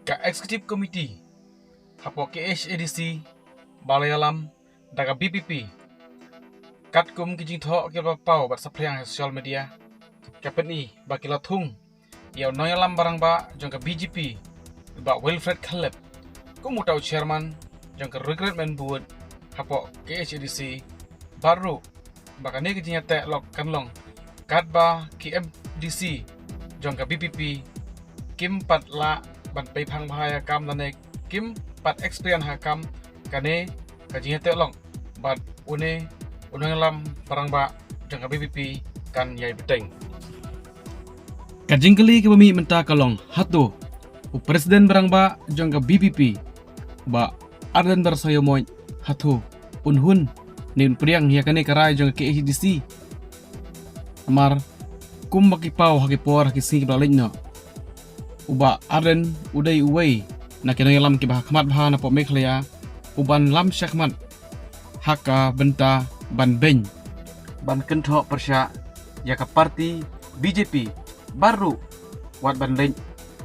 Ka Executive Committee Hapo KHADC Nongialam daga BPP Katkum kijing tho ke pau bat sapriang social media kapeni bakila Thung ya Nongialam barang ba jongka BJP ba welfare club kumutau chairman jongka recruitment board Hapo KHADC baru bakane kijing te lok kanlong katba KMDC jongka BPP kim pat la ban pe phang bhaya kam lane kim pat experience hakam kane kajing te long bat une Nongialam barang ba jongka BPP kan yai beteng kajing kali ke bumi menta kalong Hato u presiden barang ba jongka BPP ba Ardent bersayo moy Hato unhun nin priang ya kane karai jongka KHADC amar kum makipau hakipor hakisi balikno uba Ardent udai uwei na Nongialam ki bahakmat bha na po mekhlaya uban lam syakmat haka benta ban beny ban kentho persya ya ka parti BJP baru wat ban leng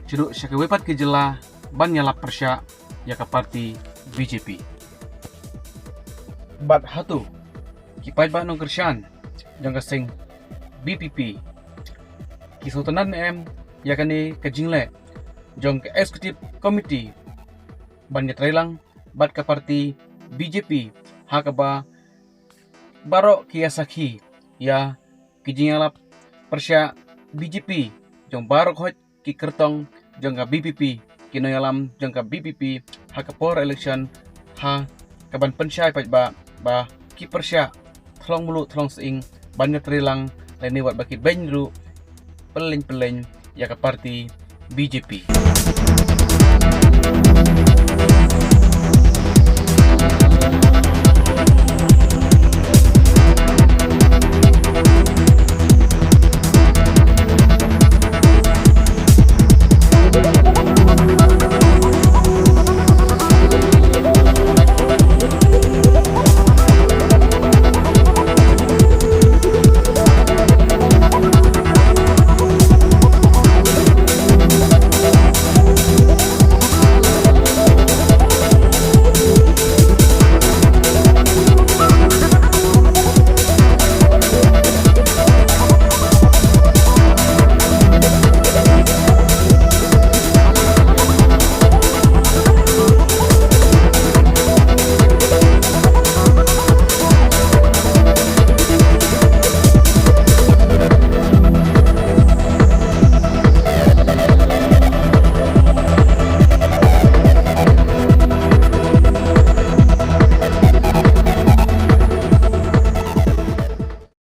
cedu syaka wepat ke jela ban nyalap persya ya ka parti BJP bat Hato ki pai ba nong kersyan jangka sing BPP ki sultanan em ya kani kajingle jong ke executive committee ban nyatrelang bat ka parti BJP hakaba baro kiasakhi ya kijingalap persya BJP jong baro khot ki kertong jong ka BPP ki Nongialam jong ka BPP hakapor election ha kaban pensyai pat ba ki persya thlong mulu thlong sing ban nyatrelang leni wat baki benru peleng ya ka parti BJP